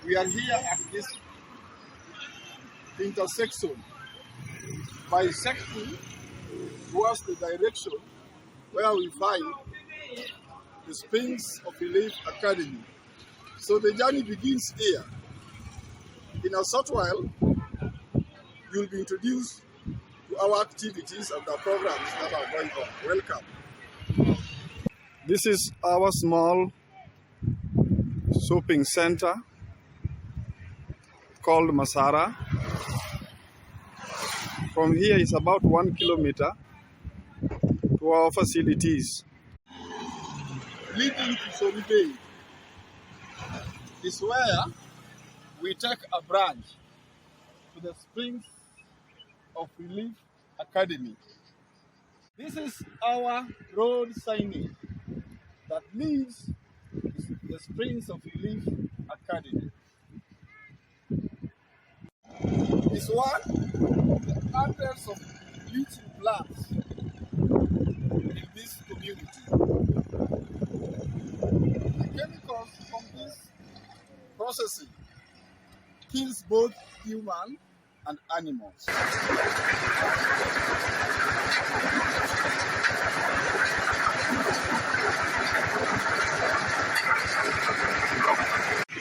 We are here at this intersection, bisecting towards the direction where we find the Springs of Relief Academy. So the journey begins here. In a short while, you'll be introduced to our activities and the programs that are going on. Welcome. This is our small shopping center called Masara. From here is about 1 kilometer to our facilities. Leading to Sori Bay is where we take a branch to the Springs of Relief Academy. This is our road signage that leads the Springs of Relief Academy. It's one of the hundreds of bleaching plants in this community. The chemicals from this processing kills both human and animals.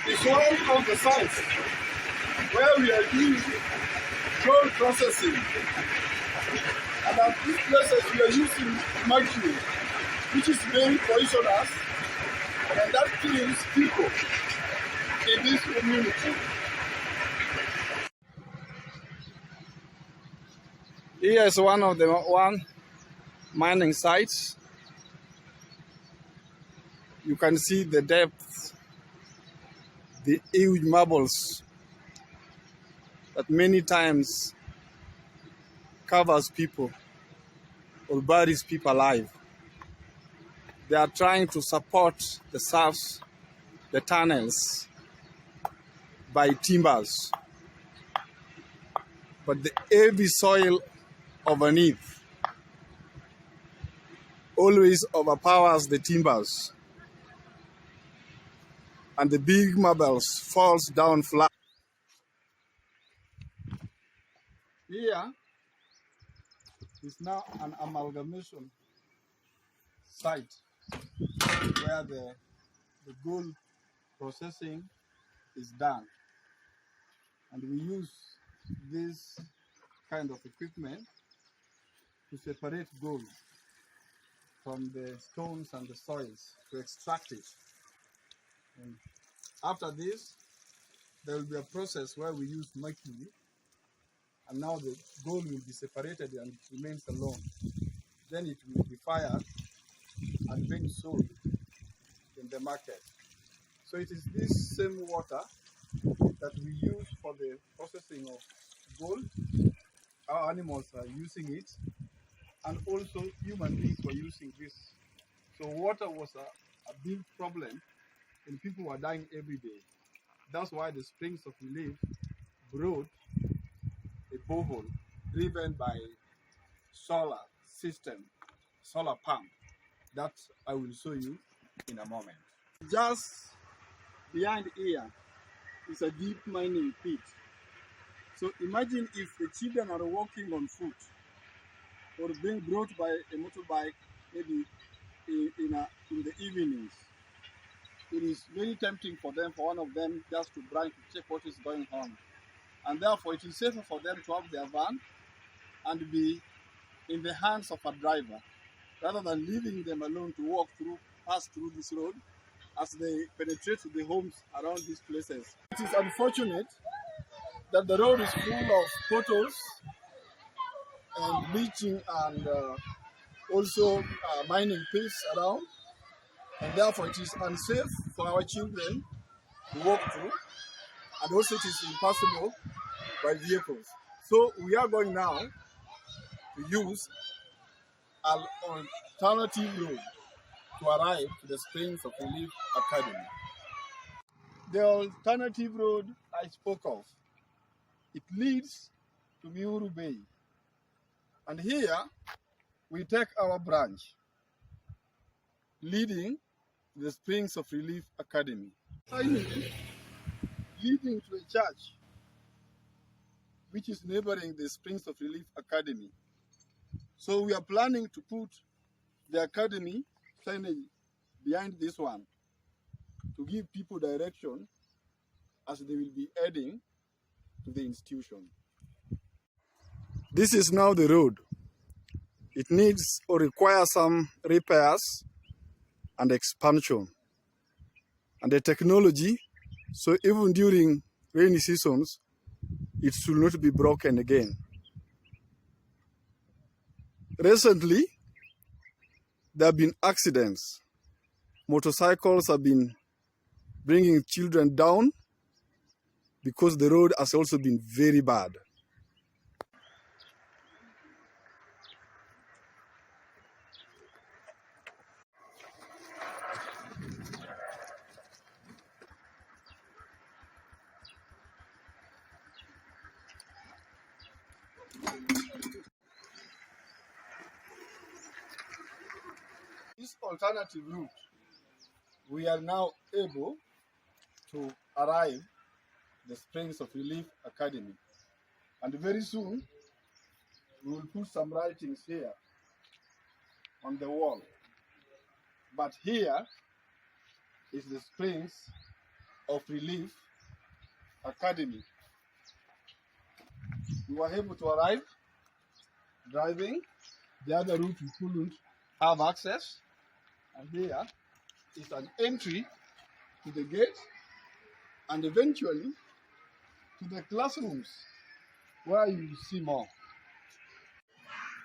It's one of the sites where we are doing coal processing. And at these places we are using mercury, which is very poisonous, and that kills people in this community. Here is one of the mining sites. You can see the depth, the huge marbles that many times covers people or buries people alive. They are trying to support the shafts, the tunnels, by timbers. But the heavy soil underneath always overpowers the timbers, and the big marbles falls down flat. Here is now an amalgamation site where the gold processing is done, and we use this kind of equipment to separate gold from the stones and the soils to extract it. And after this, there will be a process where we use mercury, and now the gold will be separated and it remains alone. Then it will be fired and being sold in the market. So it is this same water that we use for the processing of gold. Our animals are using it, and also human beings were using this. So water was a big problem, and people were dying every day. That's why the Springs of Relief brought a borehole driven by solar system, solar pump, that I will show you in a moment. Just behind here is a deep mining pit. So imagine if the children are walking on foot or being brought by a motorbike, maybe in the evenings. It is very tempting for one of them just to branch to check what is going on. And therefore it is safer for them to have their van and be in the hands of a driver, rather than leaving them alone to pass through this road as they penetrate the homes around these places. It is unfortunate that the road is full of potholes and bleaching and also mining pits around, and therefore it is unsafe for our children to walk through, and also it is impossible by vehicles. So we are going now to use an alternative road to arrive to the Springs of Relief Academy. The alternative road I spoke of, it leads to Miuru Bay. And here we take our branch leading to the Springs of Relief Academy. leading to a church which is neighboring the Springs of Relief Academy. So we are planning to put the academy signage behind this one to give people direction as they will be heading to the institution. This is now the road. It needs or requires some repairs and expansion. And the technology, so even during rainy seasons, it should not be broken again. Recently, there have been accidents. Motorcycles have been bringing children down because the road has also been very bad. This alternative route, we are now able to arrive at the Springs of Relief Academy. And very soon, we will put some writings here on the wall. But here is the Springs of Relief Academy. We were able to arrive driving. The other route we couldn't have access. And here is an entry to the gate and eventually to the classrooms where you will see more.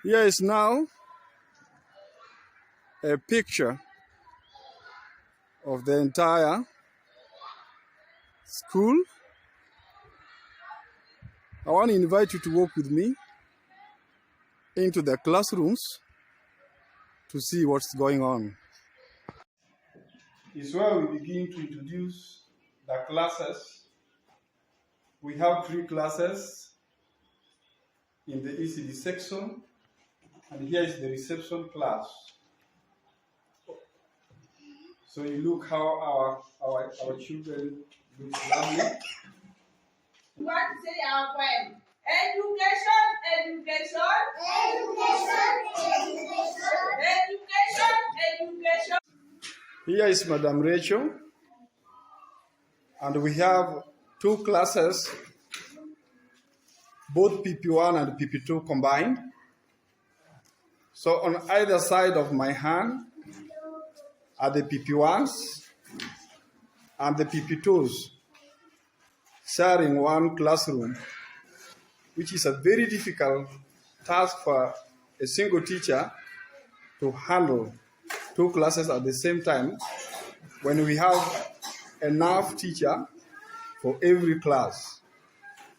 Here is now a picture of the entire school. I want to invite you to walk with me into the classrooms to see what's going on. Is where we begin to introduce the classes. We have 3 classes in the ECD section, and here is the reception class. So you look how our children look lovely. We want to say our poem. Education, education, education, education, education, education. Here is Madam Rachel, and we have 2 classes, both PP1 and PP2 combined. So on either side of my hand are the PP1s and the PP2s sharing one classroom, which is a very difficult task for a single teacher to handle 2 classes at the same time when we have enough teacher for every class.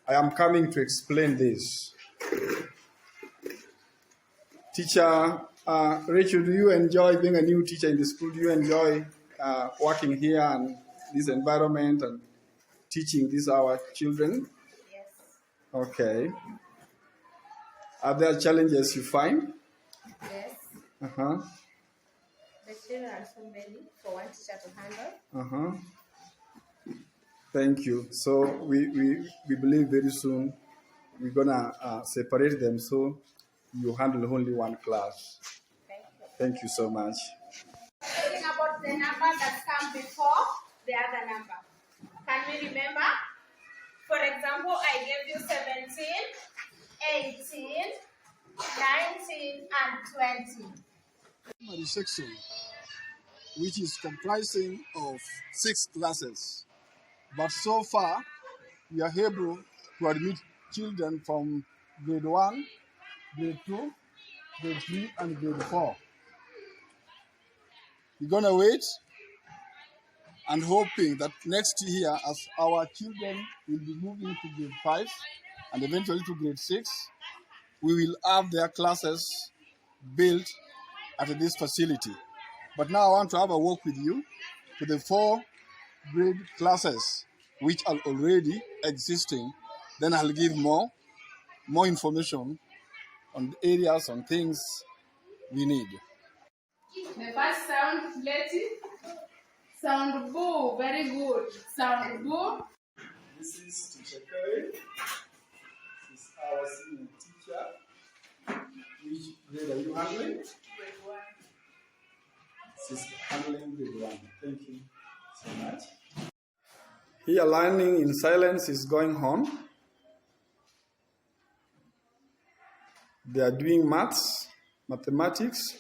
I am coming to explain this. Teacher Rachel, do you enjoy being a new teacher in the school? Do you enjoy working here and this environment and teaching these our children? Yes. Okay. Are there challenges you find? Yes. Uh-huh. The children are so many for one teacher to handle. Uh-huh. Thank you. So we believe very soon we're gonna separate them so you handle only one class. Thank you. Thank you so much. Talking about the number that comes before the other number. Can we remember? For example, I gave you 17, 18, 19, and 20. Primary section, which is comprising of 6 classes. But so far, we are able to admit children from grade 1, grade 2, grade 3, and grade 4. We're going to wait and hoping that next year, as our children will be moving to grade 5 and eventually to grade 6, we will have their classes built at this facility. But now I want to have a walk with you to the 4 grade classes which are already existing. Then I'll give more information on the areas, on things we need. The first sound, Letty. Sound boo, very good. Sound boo. This is Teacher Kerry. This is our senior teacher. Which grade are you handling? Grade 1. This is handling grade 1. Thank you so much. Here, learning in silence is going on. They are doing mathematics,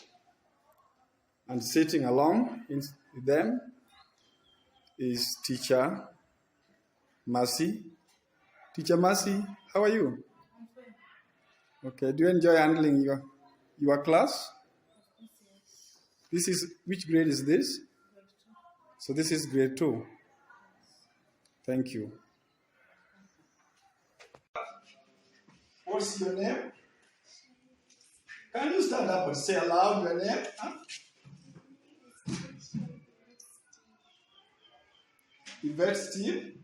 and sitting along with them is Teacher Mercy. Teacher Mercy, how are you? I'm fine. Okay, do you enjoy handling your class? This is, which grade is this? Grade 2. So this is grade 2. Thank you. What's your name? Can you stand up and say aloud your name? Huh? Yvette Steve.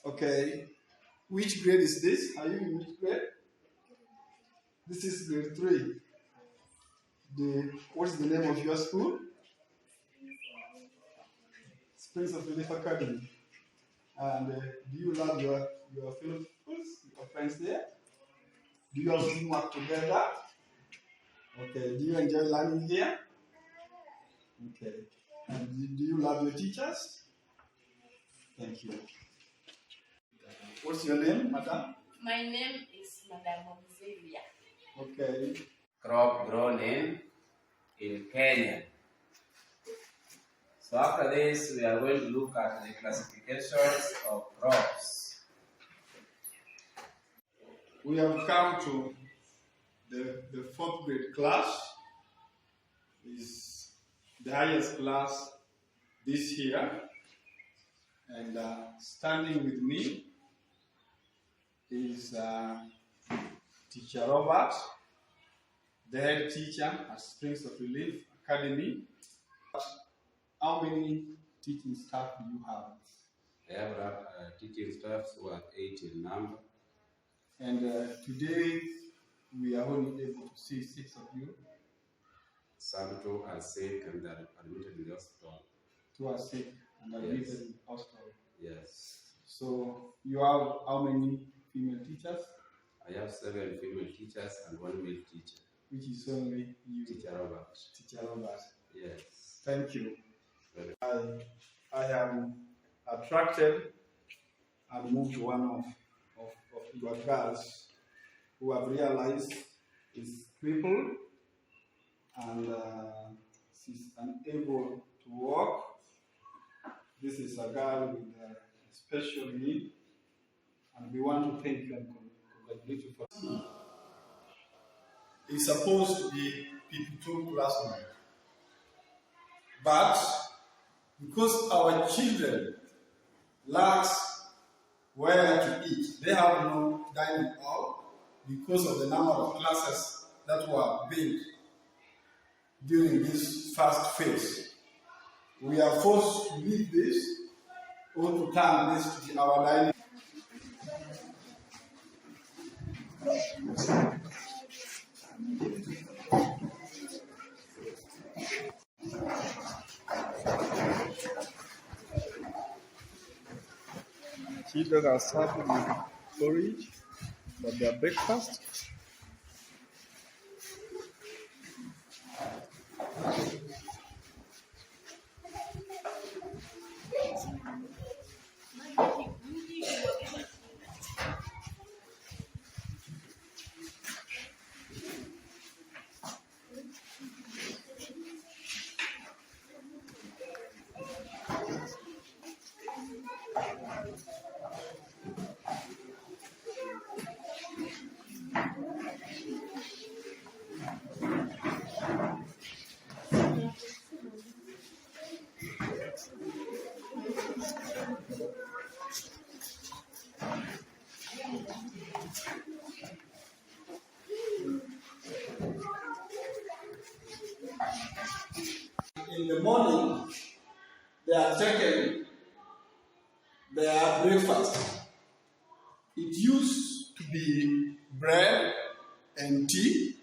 Okay. Which grade is this? Are you in which grade? This is grade 3. What's the name of your school? Springs of Relief Academy. And do you love your fellow pupils, your friends there? Do you all team work together? Okay. Do you enjoy learning here? Okay. And do you love your teachers? Thank you. What's your name, madam? My name is Madam Xavier. Okay. Crop grown in Kenya. So after this, we are going to look at the classifications of crops. We have come to the 4th grade class. Is the highest class this year. And standing with me is Teacher Robert, the head teacher at Springs of Relief Academy. How many teaching staff do you have? I have teaching staffs who are 8 in number. And today we are only able to see 6 of you. Some 2 are sick and they are admitted in the hospital. 2 are sick and are admitted in the hospital. Yes. So you have how many female teachers? I have 7 female teachers and 1 male teacher. Which is only you, Teacher Robert. Teacher Robert. Yes. Thank you. I am attracted and moved one of your girls who have realized is crippled and she's unable to walk. This is a girl with a special need, and we want to thank you and congratulate you for it. It's supposed to be PP2 classroom, but because our children lack where to eat, they have no dining hall because of the number of classes that were built during this first phase. We are forced to leave this or to turn this to our dining. Children are served with porridge for their breakfast. In the morning, they are taking their breakfast. It used to be bread and tea,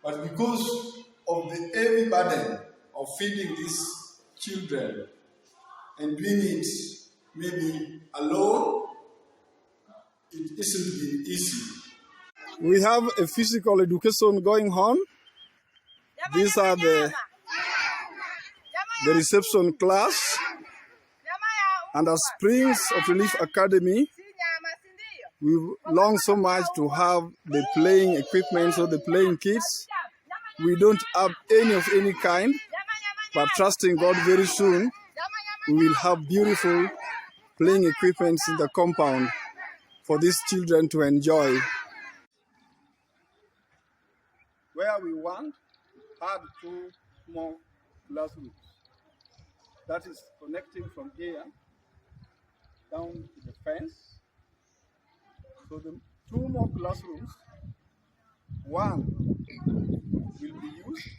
but because of the heavy burden of feeding these children and doing it maybe alone, it isn't been easy. We have a physical education going on. These are the reception class. And as Springs of Relief Academy, we long so much to have the playing equipment, so the playing kids. We don't have any of any kind, but trusting God, very soon we will have beautiful playing equipment in the compound for these children to enjoy. Where we want, add 2 more classrooms. That is connecting from here down to the fence. So the 2 more classrooms, one will be used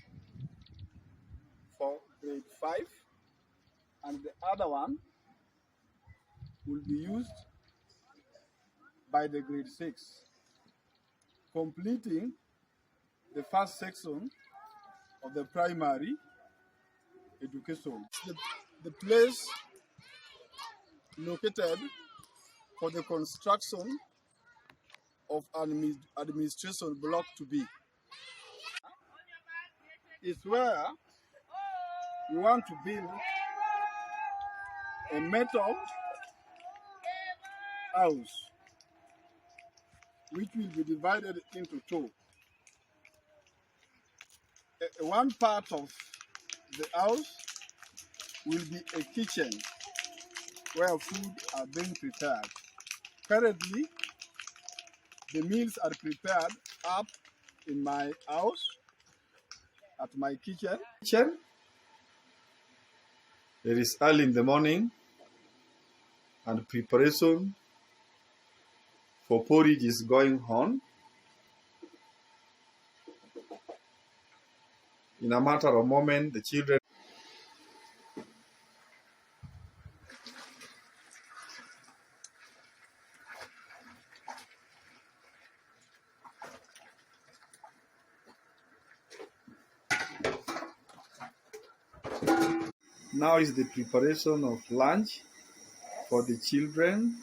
for grade 5 and the other one will be used by the grade 6, completing the first section of the primary education. The place located for the construction of an administration block to be. It's where we want to build a metal house which will be divided into 2. One part of the house will be a kitchen where food are being prepared. Currently, the meals are prepared up in my house, at my kitchen. It is early in the morning and preparation for porridge is going on. In a matter of moment, the children now is the preparation of lunch for the children.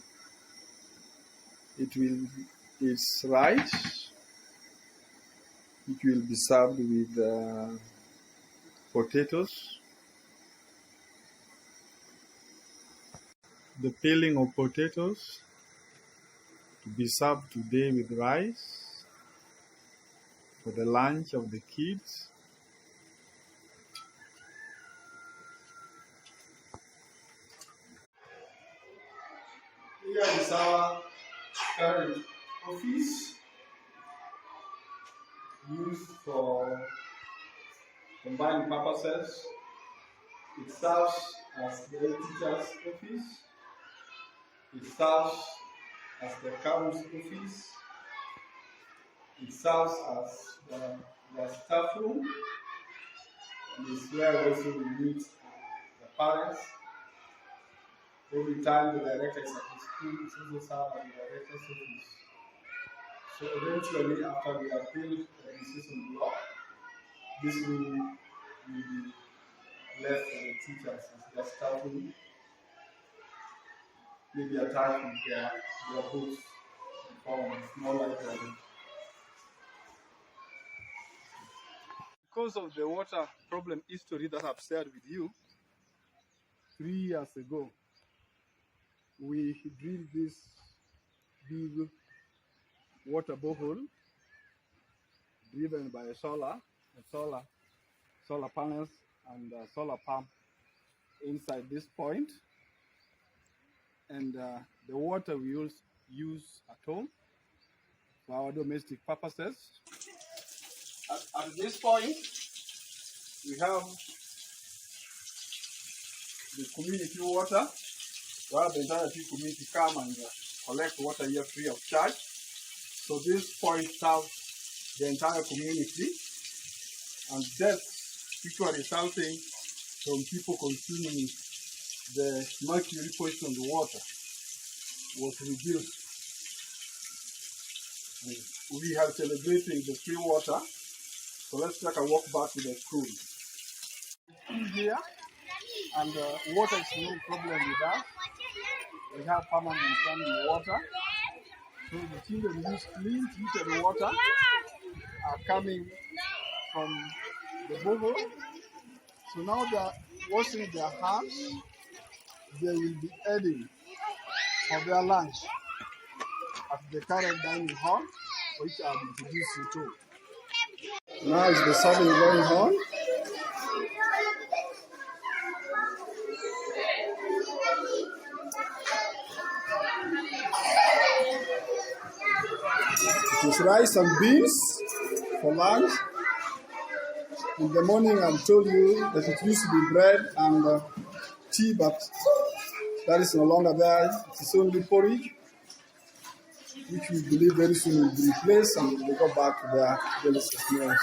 It's rice. It will be served with potatoes. The peeling of potatoes to be served today with rice for the lunch of the kids. Here is our current office used for combined purposes. It serves as the teacher's office. It serves as the account's office. It serves as the staff room. And it's where also we meet the parents. Every time the director is at the school, it's also served at the director's office. So eventually, after we have built the administration block, this room will be left for the teachers as their staff room. Maybe attached with their books in form of small library. Because of the water problem history that I've shared with you, 3 years ago, we drilled this big water borehole driven by a solar panels and a solar pump inside this point. And the water we use at home for our domestic purposes. At this point, we have the community water, where the entire community come and collect water here free of charge. So this point serves the entire community, and deaths which were resulting from people consuming the mercury poisoned water was reduced. We are celebrating the free water, so let's take a walk back to the school. Here, and water is no problem with us. We have permanent running water. So the children use clean treated water are coming from the borehole. So now they are washing their hands. They will be eating for their lunch at the current dining hall, which I will introduce you to. Now is the serving going on. It is rice and beans for lunch. In the morning, I told you that it used to be bread and tea, but that is no longer there. It is only porridge, which we believe very soon will be replaced and they go back to their delicious meals.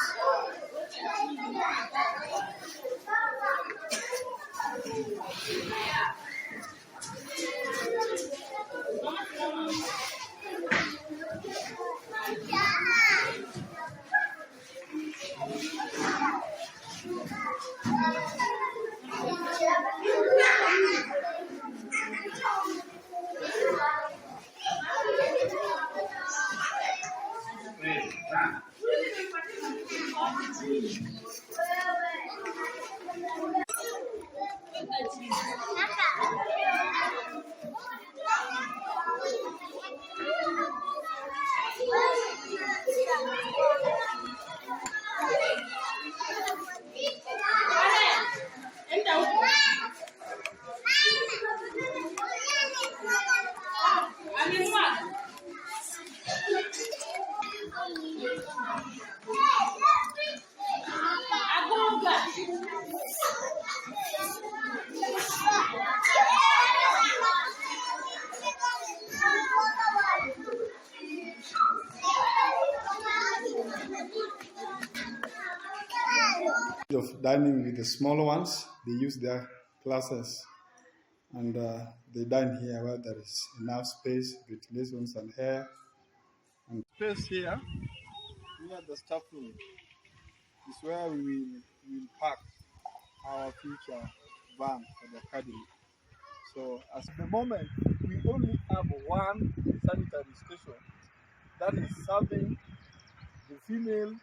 Of dining with the smaller ones, they use their classes and they dine here where there is enough space, ventilations and air. And space here near the staff room is where we will park our future van for the academy. So at the moment, we only have one sanitary station that is serving the female,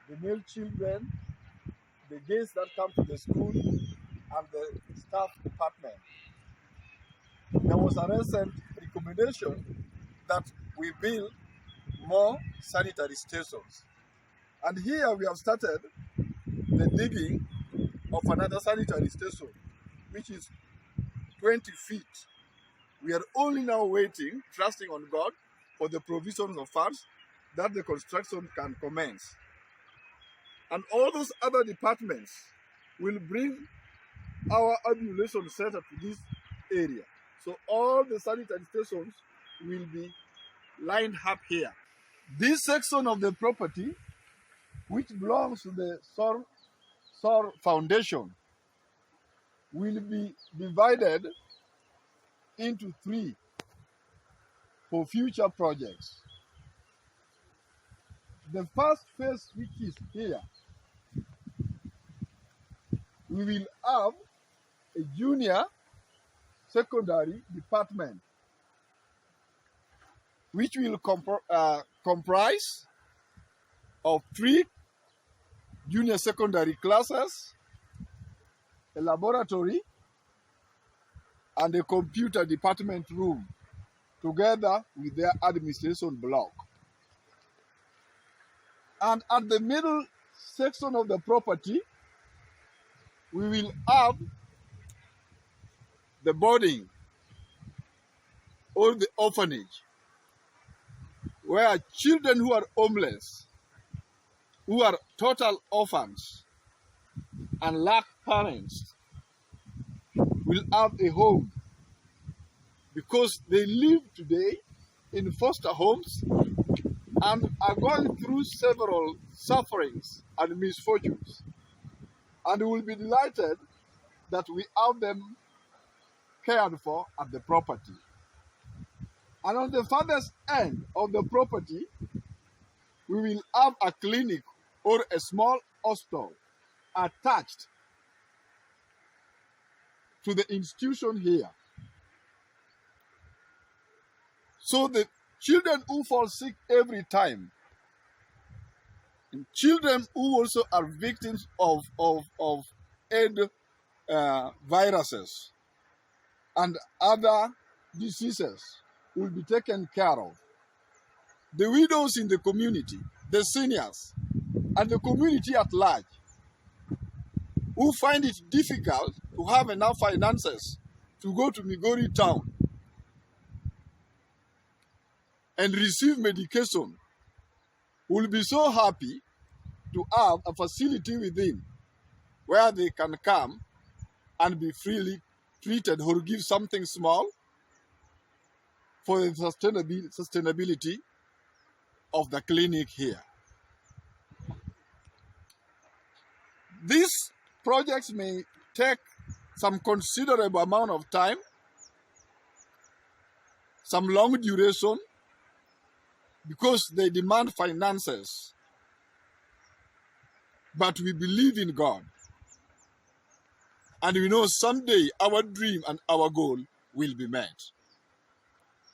the male children, the guests that come to the school, and the staff department. There was a recent recommendation that we build more sanitary stations. And here we have started the digging of another sanitary station, which is 20 feet. We are only now waiting, trusting on God, for the provisions of funds that the construction can commence. And all those other departments will bring our ambulation center to this area. So all the sanitary stations will be lined up here. This section of the property, which belongs to the SOR Foundation, will be divided into 3 for future projects. The first phase, which is here, we will have a junior secondary department, which will comprise of 3 junior secondary classes, a laboratory, and a computer department room, together with their administration block. And at the middle section of the property, we will have the boarding or the orphanage, where children who are homeless, who are total orphans and lack parents, will have a home, because they live today in foster homes and are going through several sufferings and misfortunes. And we will be delighted that we have them cared for at the property. And on the farthest end of the property, we will have a clinic or a small hospital attached to the institution here. So the children who fall sick every time, and children who also are victims of AIDS viruses and other diseases will be taken care of. The widows in the community, the seniors, and the community at large who find it difficult to have enough finances to go to Migori town and receive medication will be so happy to have a facility within where they can come and be freely treated or give something small for the sustainability of the clinic here. These projects may take some considerable amount of time, some long duration, because they demand finances. But we believe in God. And we know someday our dream and our goal will be met.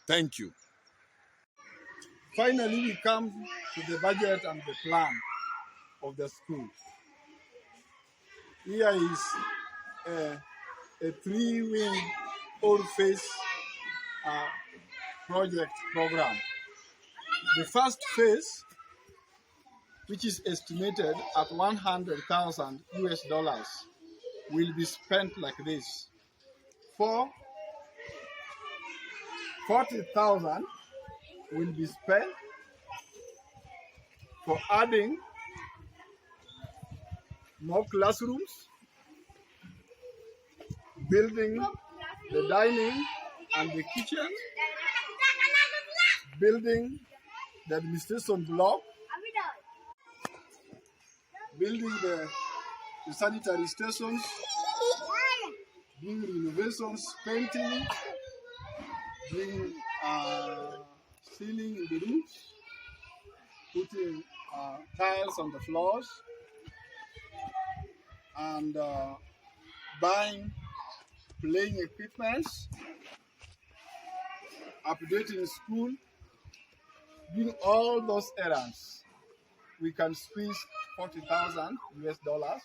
Thank you. Finally, we come to the budget and the plan of the school. Here is a three-wing all-phase project program. The first phase, which is estimated at $100,000 will be spent like this. 40,000 will be spent for adding more classrooms, building the dining and the kitchen, building the administration block, building the sanitary stations, doing renovations, painting, doing sealing the roofs, putting tiles on the floors, and buying playing equipments, updating school, doing all those errands. We can squeeze $40,000 US.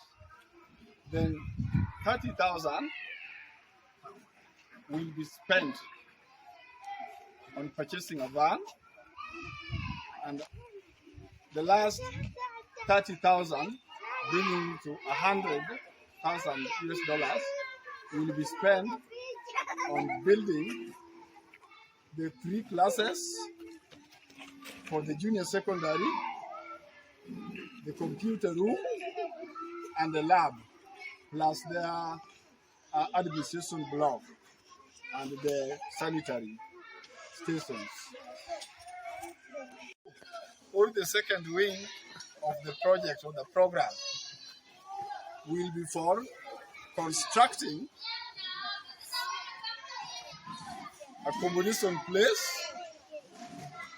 Then 30,000 will be spent on purchasing a van, and the last 30,000, bringing to $100,000 US, will be spent on building the 3 classes for the junior secondary, the computer room, and the lab, plus their administration block and the sanitary stations. All the second wing of the project or the program will be for constructing accommodation place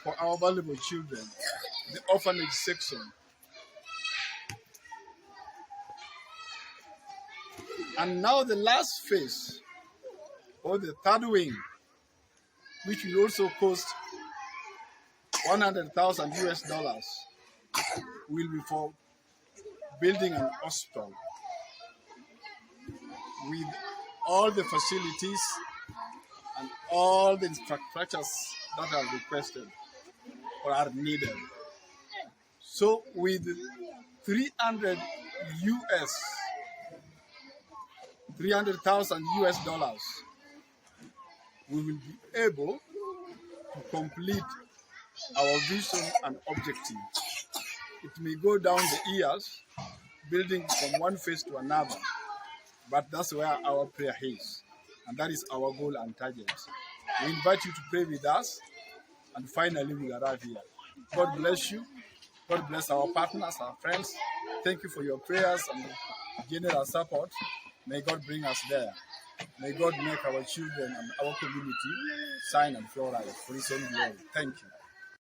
for our valuable children, the orphanage section. And now the last phase, or the third wing, which will also cost $100,000 US, will be for building an hospital with all the facilities and all the infrastructures that are requested or are needed. So with $300,000 US, we will be able to complete our vision and objective. It may go down the years, building from one phase to another, but that's where our prayer is, and that is our goal and target. We invite you to pray with us, and finally we'll arrive here. God bless you. God bless our partners, our friends. Thank you for your prayers and general support. May God bring us there. May God make our children and our community shine and flourish for His own glory. Thank you.